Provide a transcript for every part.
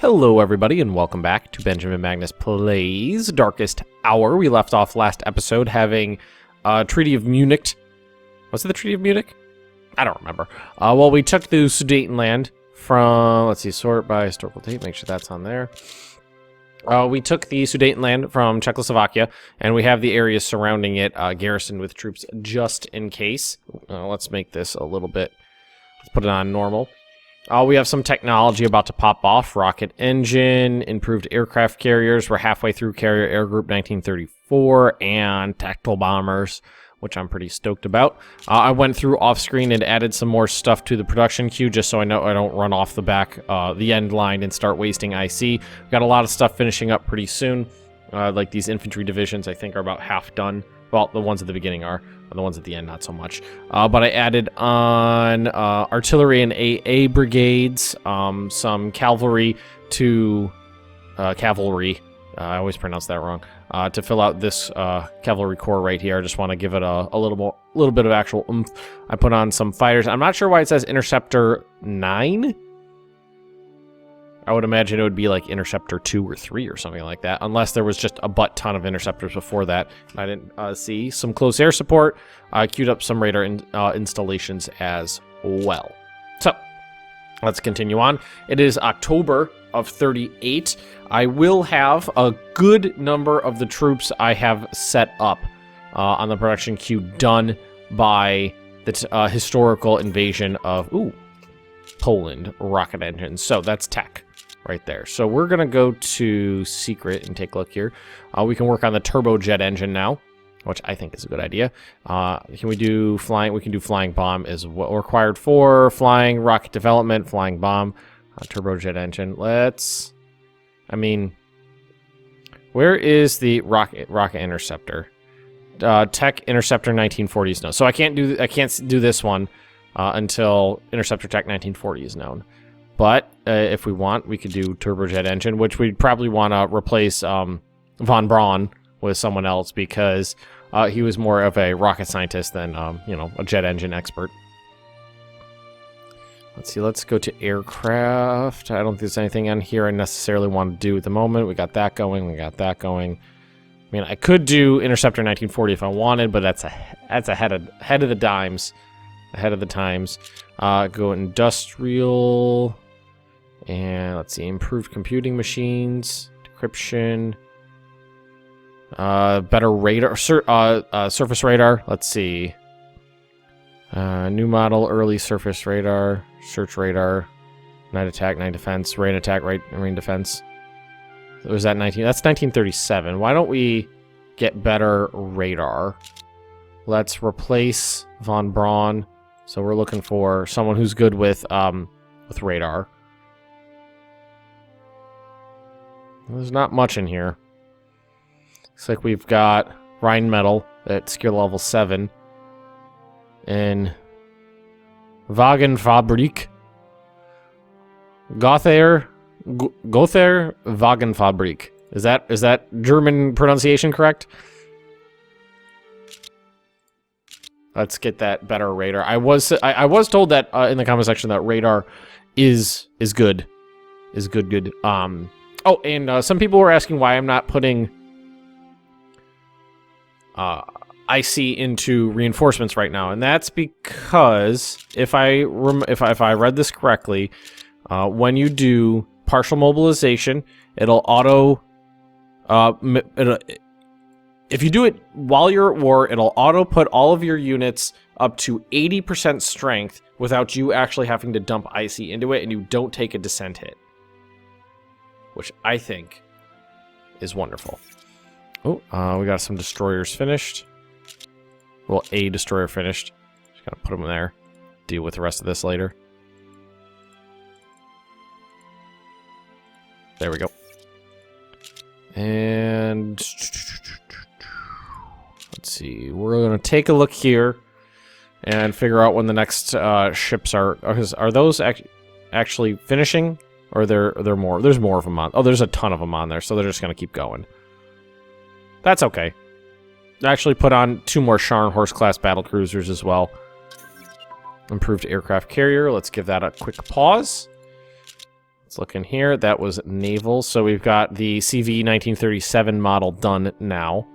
Hello everybody and welcome back to Benjamin Magnus Plays Darkest Hour. We left off last episode having Treaty of Munich. Was it the Treaty of Munich? I don't remember. Well, we took the Sudetenland from, let's see, sort by historical date, make sure that's on there. We took the Sudetenland from Czechoslovakia, and we have the areas surrounding it garrisoned with troops just in case. Let's make this a little bit, let's put it on normal. We have some technology about to pop off. Rocket engine, improved aircraft carriers. We're halfway through Carrier Air Group 1934, and tactical bombers, which I'm pretty stoked about. I went through off-screen and added some more stuff to the production queue, just so I know I don't run off the back, the end line and start wasting IC. We've got a lot of stuff finishing up pretty soon. Like these infantry divisions, I think, are about half done. Well, the ones at the beginning are. The ones at the end, not so much. But I added on artillery and AA brigades, some cavalry to cavalry. I always pronounce that wrong. To fill out this cavalry corps right here. I just want to give it a little bit of actual oomph. I put on some fighters. I'm not sure why it says Interceptor 9. I would imagine it would be like Interceptor 2 or 3 or something like that, unless there was just a butt-ton of interceptors before that. I didn't see some close air support. I queued up some radar installations as well. So, let's continue on. It is October of 38. I will have a good number of the troops I have set up on the production queue done by the historical invasion of, Poland rocket engines. So, that's tech. Right there. So we're going to go to secret and take a look here. We can work on the turbojet engine now, which I think is a good idea. Can we do flying? We can do flying bomb is what required for flying rocket development, flying bomb, turbojet engine. Where is the rocket interceptor? Tech interceptor 1940 is known. So I can't do this one until interceptor tech 1940 is known. But if we want, we could do turbojet engine, which we'd probably want to replace von Braun with someone else because he was more of a rocket scientist than, a jet engine expert. Let's see, let's go to aircraft. I don't think there's anything on here I necessarily want to do at the moment. We got that going, I mean, I could do Interceptor 1940 if I wanted, but that's ahead of the dimes. Ahead of the times. Go industrial. And let's see, improved computing machines, decryption, better radar, surface radar. Let's see, new model, early surface radar, search radar, night attack, night defense, rain attack, rain defense. Was that 19? That's 1937. Why don't we get better radar? Let's replace von Braun. So we're looking for someone who's good with radar. There's not much in here. Looks like we've got Rheinmetall at skill level 7. And Wagenfabrik. Gothair Wagenfabrik. Is that German pronunciation correct? Let's get that better radar. I was told that in the comment section that radar is good. Is good. Oh, and some people were asking why I'm not putting IC into reinforcements right now, and that's because if I read this correctly, when you do partial mobilization, it'll auto. If you do it while you're at war, it'll auto put all of your units up to 80% strength without you actually having to dump IC into it, and you don't take a descent hit. Which I think is wonderful. Oh, we got some destroyers finished. Well, a destroyer finished. Just gotta put them there. Deal with the rest of this later. There we go. And let's see. We're gonna take a look here and figure out when the next ships are. Are those actually finishing? Or they're more. There's more of them on. Oh, there's a ton of them on there, so they're just gonna keep going. That's okay. I actually put on 2 more Scharnhorst class battle cruisers as well. Improved aircraft carrier. Let's give that a quick pause. Let's Let's look in here. That was Naval. So we've got the CV 1937 model done now.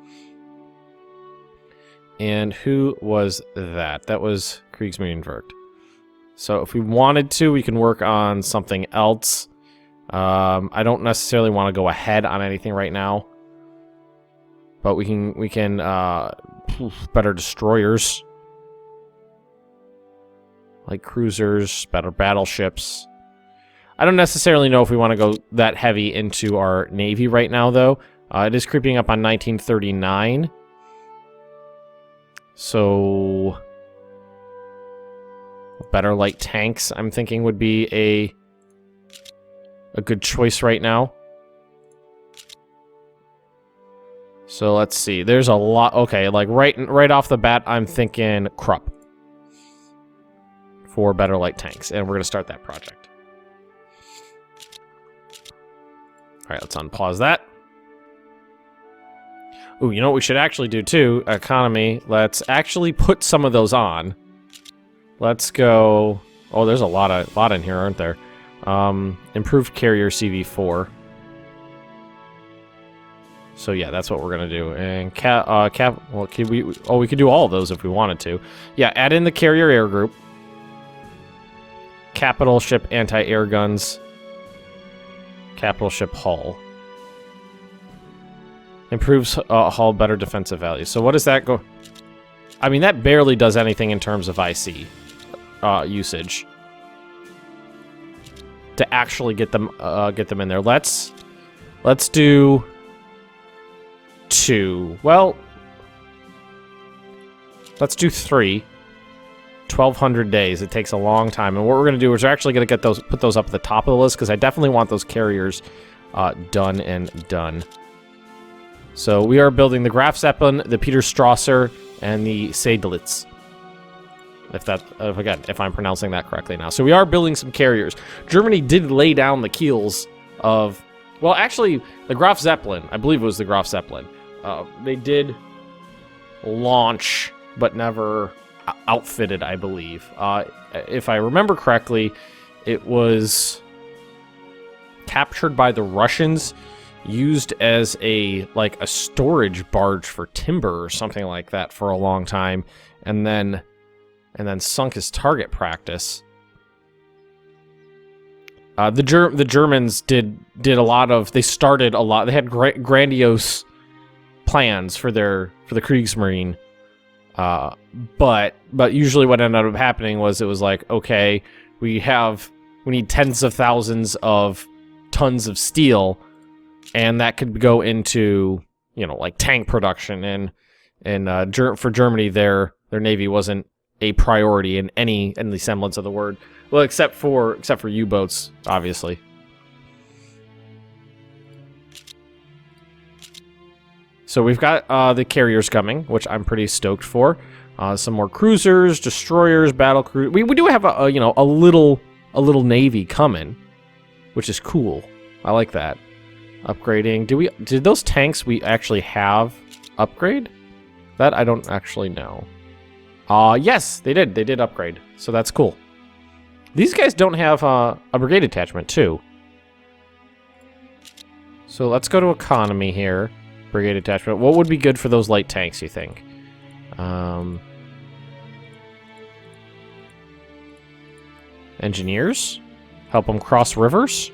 And who was that? That was Kriegsmarine. So if we wanted to, we can work on something else. I don't necessarily want to go ahead on anything right now. But we can better destroyers. Like cruisers, better battleships. I don't necessarily know if we want to go that heavy into our Navy right now, though. It is creeping up on 1939. So, better light tanks, I'm thinking, would be a good choice right now. So let's see. There's a lot. Okay, like right off the bat, I'm thinking Krupp for better light tanks, and we're gonna start that project. All right, let's unpause that. Ooh, you know what we should actually do too? Economy. Let's actually put some of those on. Let's go. Oh, there's a lot in here, aren't there? Improved carrier CV4. So yeah, that's what we're gonna do. And well, we could do all of those if we wanted to. Yeah, add in the carrier air group. Capital ship anti-air guns. Capital ship hull. Improves hull, better defensive value. So what does that go? I mean, that barely does anything in terms of IC usage. To actually get them in there. Let's do 2. Well, let's do 3. 1,200 days. It takes a long time. And what we're going to do is we're actually going to get put those up at the top of the list, because I definitely want those carriers done and done. So we are building the Graf Zeppelin, the Peter Strasser, and the Seydlitz. If I'm pronouncing that correctly now. So we are building some carriers. Germany did lay down the keels of... Well, actually, the Graf Zeppelin, I believe it was the Graf Zeppelin. They did launch, but never outfitted, I believe. If I remember correctly, it was captured by the Russians, used as a storage barge for timber or something like that for a long time, and then sunk as target practice. The Germans did a lot of... They started a lot... They had grandiose plans for the Kriegsmarine. But usually what ended up happening was it was like, okay, we need tens of thousands of tons of steel, and that could go into, like tank production, and for Germany, their navy wasn't a priority in any semblance of the word. Well, except for U-boats, obviously. So we've got the carriers coming, which I'm pretty stoked for. Some more cruisers, destroyers, battle cruisers. We do have a little navy coming, which is cool. I like that. Upgrading. Did those tanks we actually have upgrade? That I don't actually know. Yes, they did. They did upgrade. So that's cool. These guys don't have a brigade attachment too. So let's go to economy here. Brigade attachment. What would be good for those light tanks, you think? Engineers? Help them cross rivers?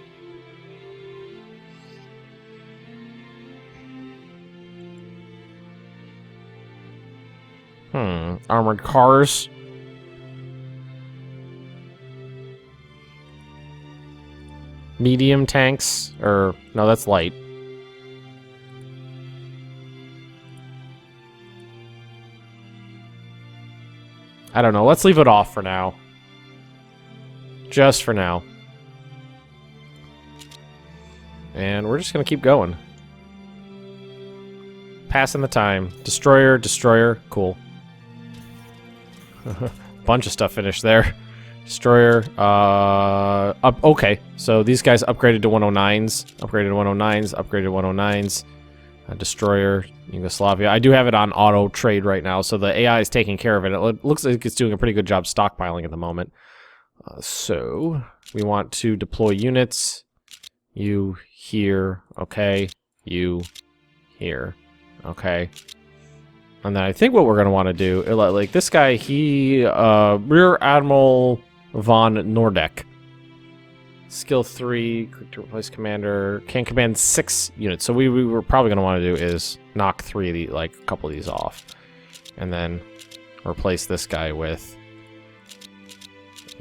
Armored cars? Medium tanks? Or, no, that's light. I don't know. Let's leave it off for now. Just for now. And we're just going to keep going. Passing the time. Destroyer, destroyer. Cool. Bunch of stuff finished there. Destroyer. Okay. So these guys upgraded to 109s. Upgraded to 109s. Upgraded to 109s. Destroyer, Yugoslavia. I do have it on auto trade right now, so the AI is taking care of it. It looks like it's doing a pretty good job stockpiling at the moment. So we want to deploy units. You here. Okay. You here. Okay. And then I think what we're going to want to do, like this guy, he, Rear Admiral von Nordeck. Skill 3, quick to replace commander, can command 6 units. So we were probably going to want to do is knock 3 of the, like, a couple of these off. And then replace this guy with,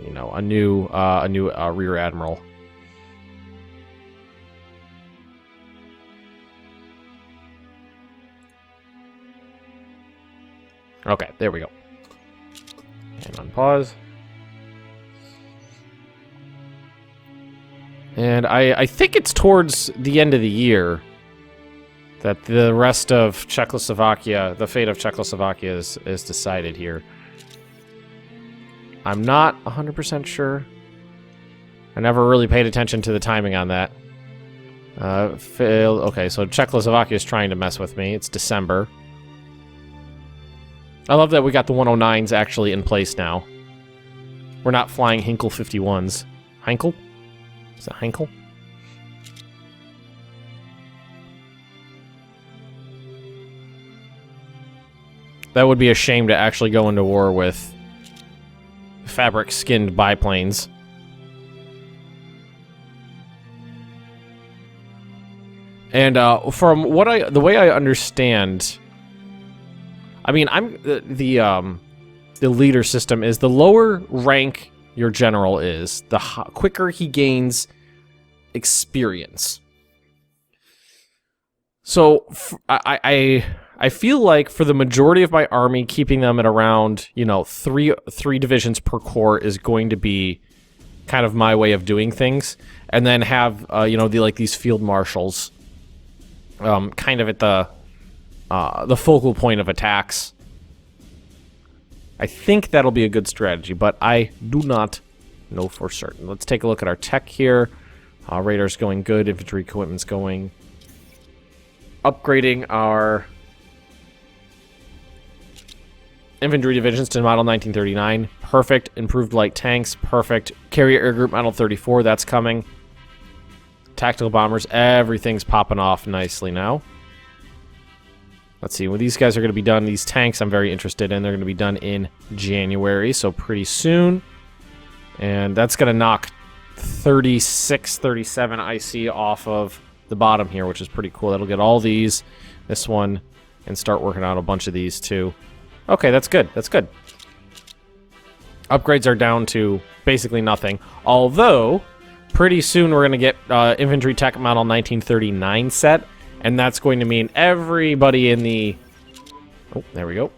you know, a new Rear Admiral. Okay, there we go. And on pause. And I think it's towards the end of the year that the rest of Czechoslovakia, the fate of Czechoslovakia is decided here. I'm not 100% sure. I never really paid attention to the timing on that. Okay, so Czechoslovakia is trying to mess with me. It's December. I love that we got the 109s actually in place now. We're not flying Hinkle 51s. Heinkel? Is it Heinkel? That would be a shame to actually go into war with fabric-skinned biplanes. And from what the way I understand, I mean, the leader system is the lower rank your general is, the quicker he gains experience. So I feel like for the majority of my army, keeping them at around, you know, three divisions per corps is going to be kind of my way of doing things, and then have you know, these field marshals kind of at the focal point of attacks. I think that'll be a good strategy, but I do not know for certain. Let's take a look at our tech here. Radar's going good. Infantry equipment's going. Upgrading our infantry divisions to Model 1939. Perfect. Improved light tanks. Perfect. Carrier Air Group Model 34. That's coming. Tactical bombers. Everything's popping off nicely now. Let's see, when these guys are going to be done, these tanks I'm very interested in. They're going to be done in January, so pretty soon. And that's going to knock 36, 37 IC off of the bottom here, which is pretty cool. That'll get all these, this one, and start working on a bunch of these too. Okay, that's good. That's good. Upgrades are down to basically nothing. Although, pretty soon we're going to get Infantry Tech Model 1939 set. And that's going to mean everybody in the... Oh, there we go.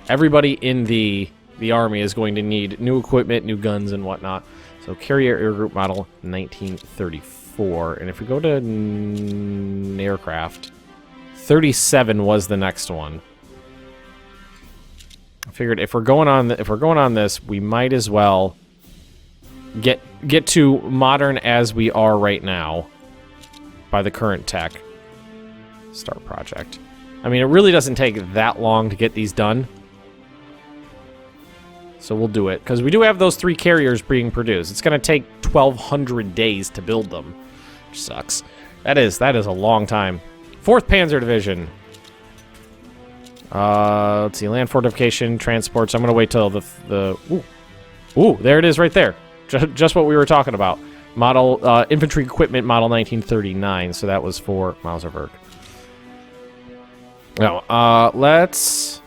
Everybody in the army is going to need new equipment, new guns, and whatnot. So, Carrier Air Group Model 1934. And if we go to aircraft, 37 was the next one. I figured if we're going on this, we might as well get to modern as we are right now by the current tech. Start project. I mean, it really doesn't take that long to get these done. So we'll do it, because we do have those 3 carriers being produced. It's going to take 1,200 days to build them, which sucks. That is a long time. 4th Panzer Division. Let's see, land fortification, transports. I'm going to wait till Ooh, there it is right there. Just what we were talking about. Model, infantry equipment Model 1939, so that was for Mauserwerk. Now, let's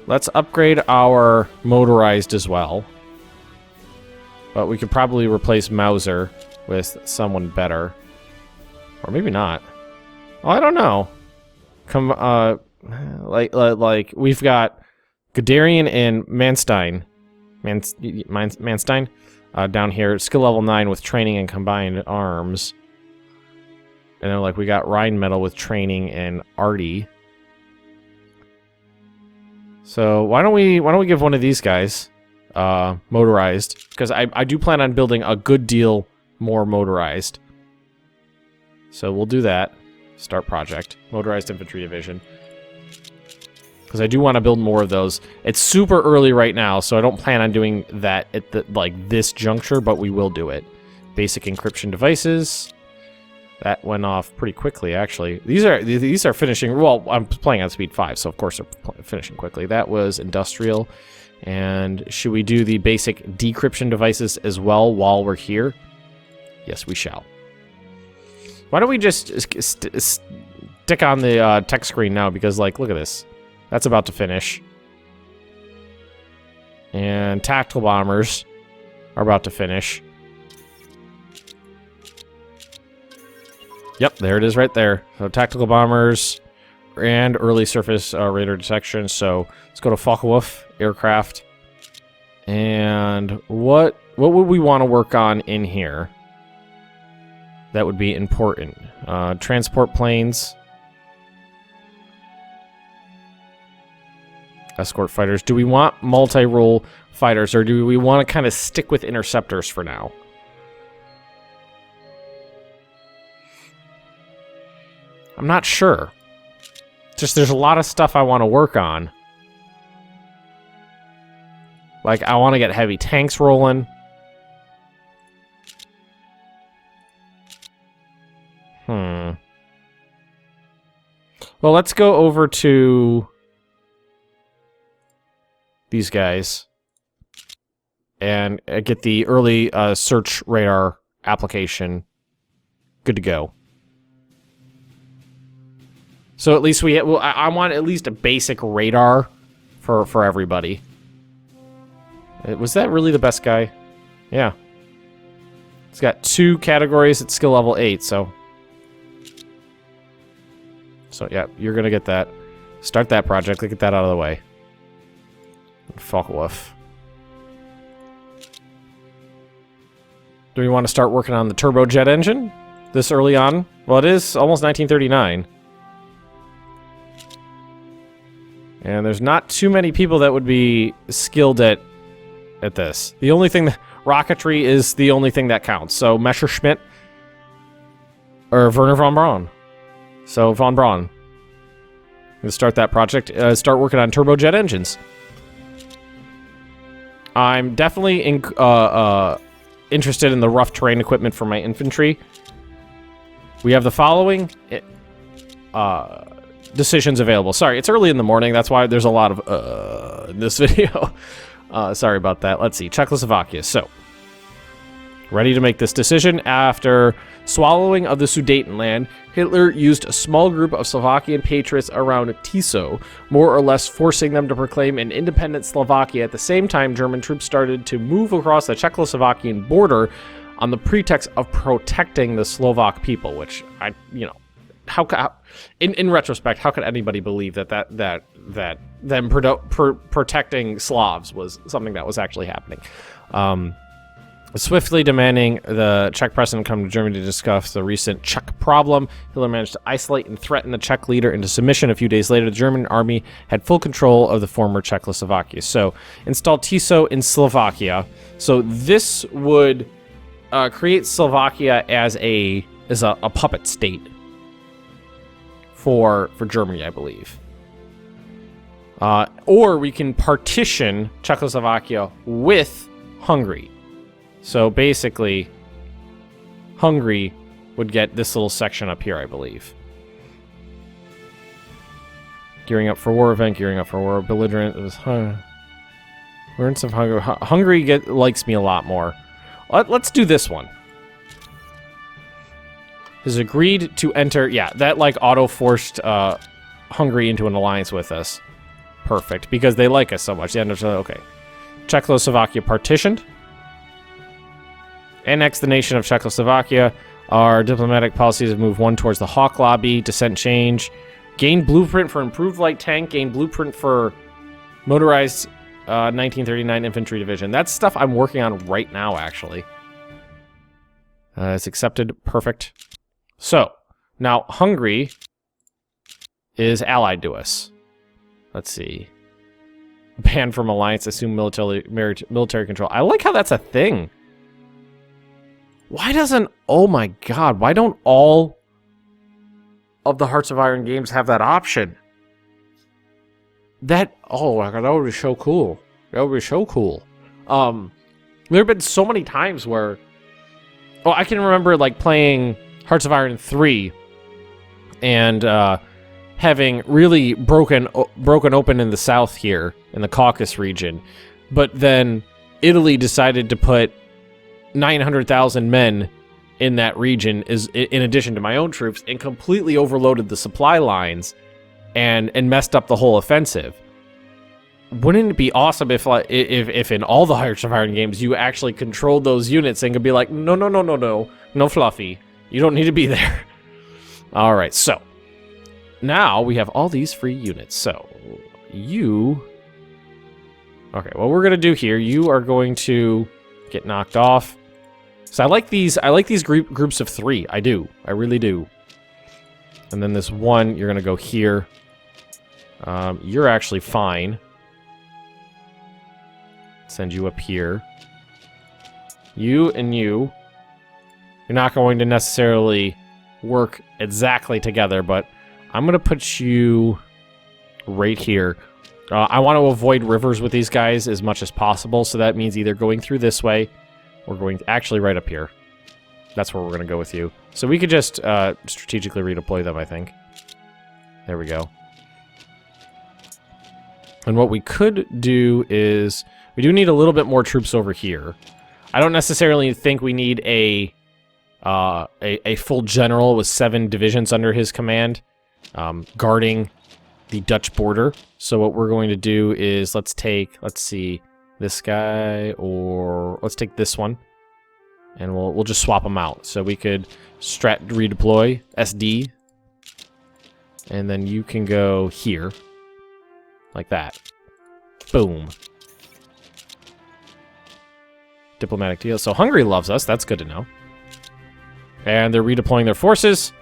upgrade our motorized as well. But we could probably replace Mauser with someone better. Or maybe not. Oh, I don't know. Like we've got Guderian and Manstein. Manstein down here. Skill level 9 with training and combined arms. And then, like, we got Rheinmetall with training and arty. So why don't we give one of these guys motorized? Because I do plan on building a good deal more motorized. So we'll do that. Start project. Motorized infantry division. Because I do want to build more of those. It's super early right now, so I don't plan on doing that at this juncture, but we will do it. Basic encryption devices. That went off pretty quickly, actually. These are finishing... Well, I'm playing on speed 5, so of course they're finishing quickly. That was industrial. And should we do the basic decryption devices as well while we're here? Yes, we shall. Why don't we just stick on the tech screen now? Because, like, look at this. That's about to finish. And tactical bombers are about to finish. Yep, there it is right there. So tactical bombers and early surface radar detection. So let's go to Focke-Wulf aircraft. And what would we want to work on in here? That would be important. Transport planes. Escort fighters. Do we want multi-role fighters, or do we want to kind of stick with interceptors for now? I'm not sure. Just there's a lot of stuff I want to work on. Like, I want to get heavy tanks rolling. Well, let's go over to these guys and get the early search radar application good to go. So at least we well, I want at least a basic radar for everybody. Was that really the best guy? Yeah. It's got 2 categories at skill level 8, so yeah, you're gonna get that. Start that project, get that out of the way. Focke-Wulf. Do we want to start working on the turbojet engine this early on? Well, it is almost 1939. And there's not too many people that would be skilled at this. The only thing rocketry is the only thing that counts. So Messerschmitt or Werner von Braun. So von Braun. Let's start that project. Start working on turbojet engines. I'm definitely interested in the rough terrain equipment for my infantry. We have the following decisions available. Sorry, it's early in the morning. That's why there's a lot of in this video. Sorry about that. Let's see. Czechoslovakia. So, ready to make this decision. After swallowing of the Sudetenland, Hitler used a small group of Slovakian patriots around Tiso, more or less forcing them to proclaim an independent Slovakia. At the same time, German troops started to move across the Czechoslovakian border on the pretext of protecting the Slovak people, which in retrospect, how could anybody believe that them protecting Slavs was something that was actually happening? Swiftly demanding the Czech president come to Germany to discuss the recent Czech problem, Hitler managed to isolate and threaten the Czech leader into submission. A few days later, the German army had full control of the former Czechoslovakia. So, install Tiso in Slovakia. So this would create Slovakia as a puppet state for Germany, I believe. Or we can partition Czechoslovakia with Hungary. So basically, Hungary would get this little section up here, I believe. Gearing up for war event, gearing up for war, belligerent. It was Lawrence of Hungary. Hungary likes me a lot more. Let's do this one. Has agreed to enter. Yeah, that like auto-forced Hungary into an alliance with us. Perfect, because they like us so much. Okay. Czechoslovakia partitioned. Annex the nation of Czechoslovakia. Our diplomatic policies have moved one towards the Hawk Lobby. Descent change. Gain blueprint for improved light tank. Gain blueprint for motorized 1939 infantry division. That's stuff I'm working on right now, actually. It's accepted. Perfect. So, now Hungary is allied to us. Let's see. Banned from alliance. Assume military control. I like how that's a thing. Why doesn't... Oh my god. Why don't all of the Hearts of Iron games have that option? That... Oh my god, that would be so cool. That would be so cool. There have been so many times where Oh, I can remember, like, playing Hearts of Iron 3 and having really broken open in the south here, in the Caucasus region. But then Italy decided to put 900,000 men in that region, in addition to my own troops, and completely overloaded the supply lines and messed up the whole offensive. Wouldn't it be awesome if in all the Hearts of Iron games you actually controlled those units and could be like, no fluffy, you don't need to be there. All right, so now we have all these free units. So okay, what we're gonna do here, you are going to get knocked off. So I like these groups of 3. I really do. And then this one, you're gonna go here. You're actually fine. Send you up here. You and you're not going to necessarily work exactly together, but I'm going to put you right here. I want to avoid rivers with these guys as much as possible, so that means either going through this way or going actually right up here. That's where we're going to go with you. So we could just strategically redeploy them, I think. There we go. And what we could do is, we do need a little bit more troops over here. I don't necessarily think we need a full general with 7 divisions under his command, guarding the Dutch border. So what we're going to do is, let's see, this guy, or let's take this one, and we'll just swap them out. So we could redeploy SD, and then you can go here, like that. Boom. Diplomatic deal. So Hungary loves us. That's good to know. And they're redeploying their forces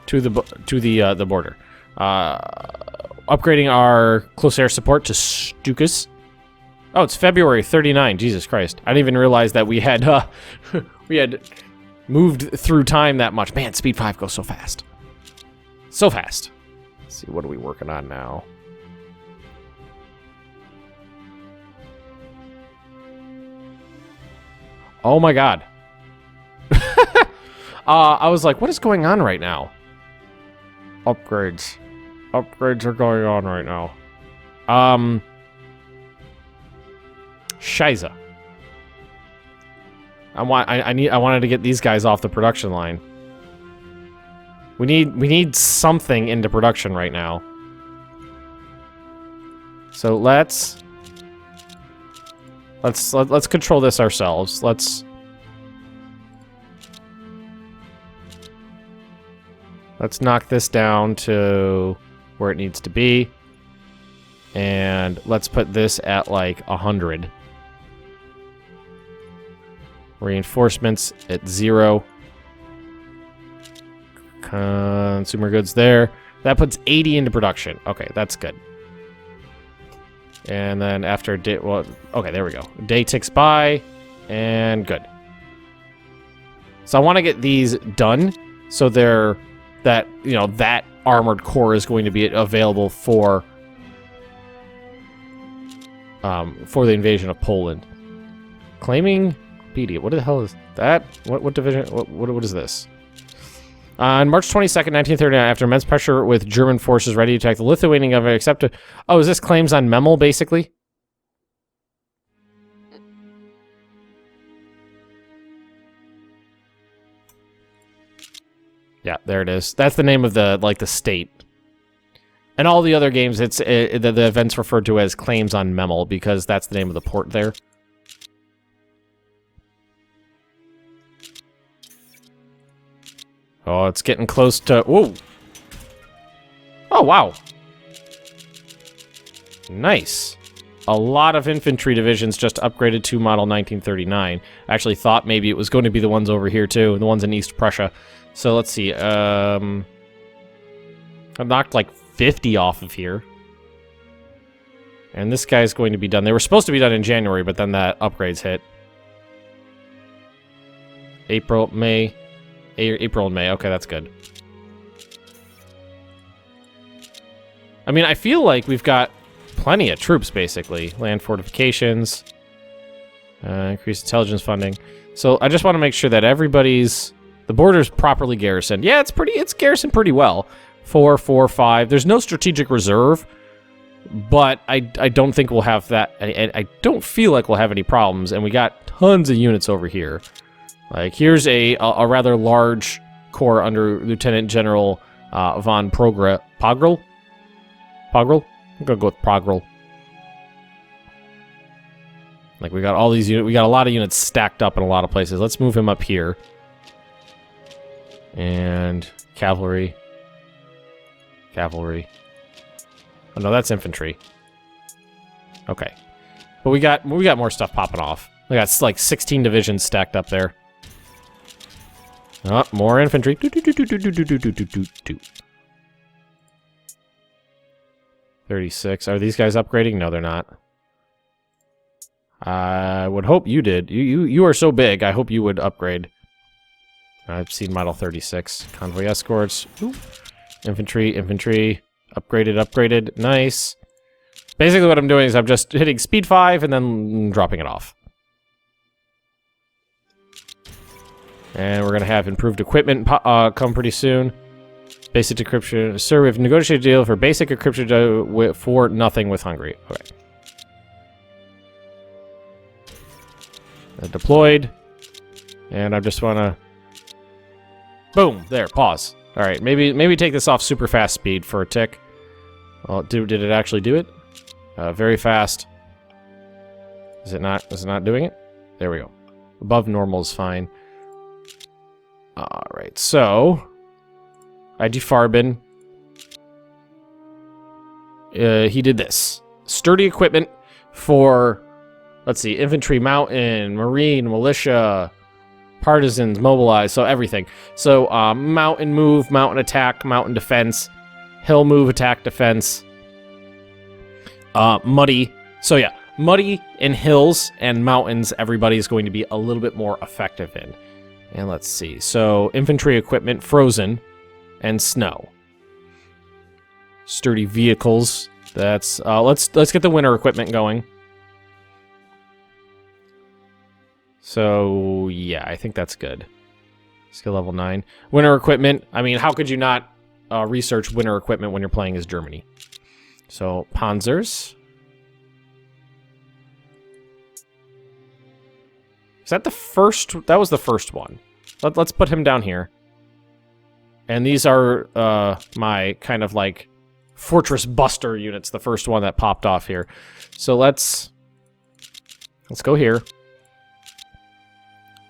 to the border. Upgrading our close air support to Stukas. Oh, it's February 39. Jesus Christ! I didn't even realize that we had moved through time that much. Man, Speed 5 goes so fast. So fast. Let's see, what are we working on now? Oh my god. I was like, what is going on right now? Upgrades. Upgrades are going on right now. Shiza. I wanted to get these guys off the production line. We need something into production right now. So let's control this ourselves. Let's knock this down to where it needs to be. And let's put this at like 100. Reinforcements at 0. Consumer goods there. That puts 80 into production. Okay, that's good. And then after a day, well, okay, there we go. A day ticks by, and good. So I want to get these done, so that armored core is going to be available for the invasion of Poland. Claiming Pedia. What the hell is that? What division? What is this? On March 22nd, 1939, after immense pressure with German forces ready to attack the Lithuanian government, accepted... Oh, is this claims on Memel, basically? Yeah, there it is. That's the name of the state. And all the other games, it's the event's referred to as claims on Memel, because that's the name of the port there. Oh, it's getting close to... Whoa! Oh, wow. Nice. A lot of infantry divisions just upgraded to Model 1939. I actually thought maybe it was going to be the ones over here, too. The ones in East Prussia. So, let's see. I've knocked, like, 50 off of here. And this guy's going to be done. They were supposed to be done in January, but then that upgrades hit. April, May... April and May. Okay, that's good. I mean, I feel like we've got plenty of troops, basically. Land fortifications. Increased intelligence funding. So I just want to make sure that the border's properly garrisoned. Yeah, it's garrisoned pretty well. 4, 4, 5. There's no strategic reserve, but I don't think we'll have that. I don't feel like we'll have any problems, and we got tons of units over here. Like, here's a rather large corps under Lieutenant General von Pogrel? I'm gonna go with Pogrel. Like, we got all these units. We got a lot of units stacked up in a lot of places. Let's move him up here. And cavalry. Cavalry. Oh no, that's infantry. Okay. But we got more stuff popping off. We got like 16 divisions stacked up there. Oh, more infantry. 36. Are these guys upgrading? No, they're not. I would hope you did. You are so big, I hope you would upgrade. I've seen Model 36. Convoy escorts. Ooh. Infantry. Upgraded. Nice. Basically what I'm doing is I'm just hitting speed 5 and then dropping it off. And we're going to have improved equipment come pretty soon. Basic decryption. Sir, we've negotiated a deal for basic encryption for nothing with Hungary. Okay. Deployed. And I just want to... Boom! There, pause. Alright, maybe take this off super fast speed for a tick. Well, did it actually do it? Very fast. Is it not doing it? There we go. Above normal is fine. Alright, so... IG Farben. He did this. Sturdy equipment for... Let's see, infantry, mountain, marine, militia, partisans, mobilize, so everything. So, mountain move, mountain attack, mountain defense, hill move, attack, defense, muddy. So yeah, muddy and hills and mountains, everybody's going to be a little bit more effective in. And let's see, so infantry equipment, frozen, and snow. Sturdy vehicles, that's, let's get the winter equipment going. So, yeah, I think that's good. Skill level 9. Winter equipment. I mean, how could you not research winter equipment when you're playing as Germany? So, Panzers. Is that the first? That was the first one. Let's put him down here. And these are my kind of like Fortress Buster units, the first one that popped off here. So let's go here.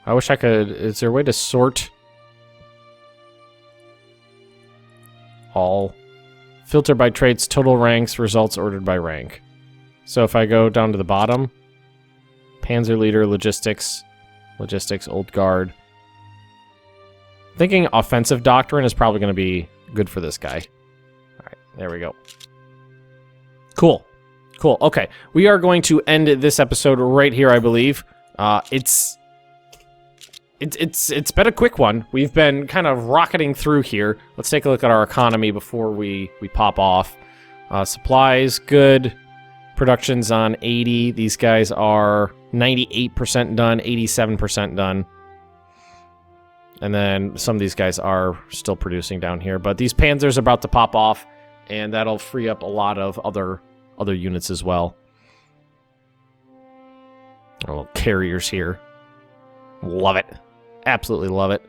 I wish I could... Is there a way to sort all? Filter by traits, total ranks, results ordered by rank. So if I go down to the bottom, Panzer Leader, Logistics, Old Guard. Thinking Offensive Doctrine is probably going to be good for this guy. Alright, there we go. Cool. Cool. Okay, we are going to end this episode right here, I believe. It's been a quick one. We've been kind of rocketing through here. Let's take a look at our economy before we pop off. Supplies, good. Production's on 80. These guys are 98% done, 87% done. And then some of these guys are still producing down here. But these Panzers are about to pop off, and that'll free up a lot of other units as well. Our little carriers here. Love it. Absolutely love it.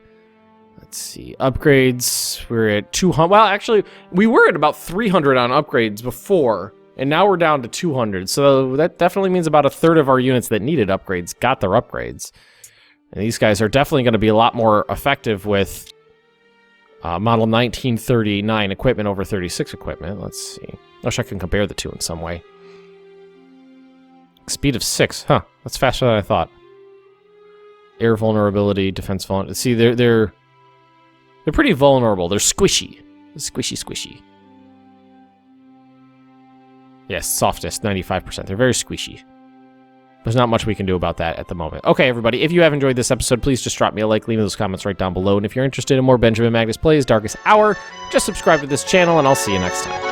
Let's see. Upgrades. We're at 200. Well, actually, we were at about 300 on upgrades before, and now we're down to 200. So that definitely means about a third of our units that needed upgrades got their upgrades. And these guys are definitely going to be a lot more effective with Model 1939 equipment over 36 equipment. Let's see. I wish I can compare the two in some way. Speed of 6. Huh. That's faster than I thought. Air vulnerability, defense vulnerability. See, they're pretty vulnerable. They're squishy. Squishy. Yes, softest, 95%. They're very squishy. There's not much we can do about that at the moment. Okay, everybody, if you have enjoyed this episode, please just drop me a like, leave me those comments right down below. And if you're interested in more Benjamin Magnus Plays Darkest Hour, just subscribe to this channel, and I'll see you next time.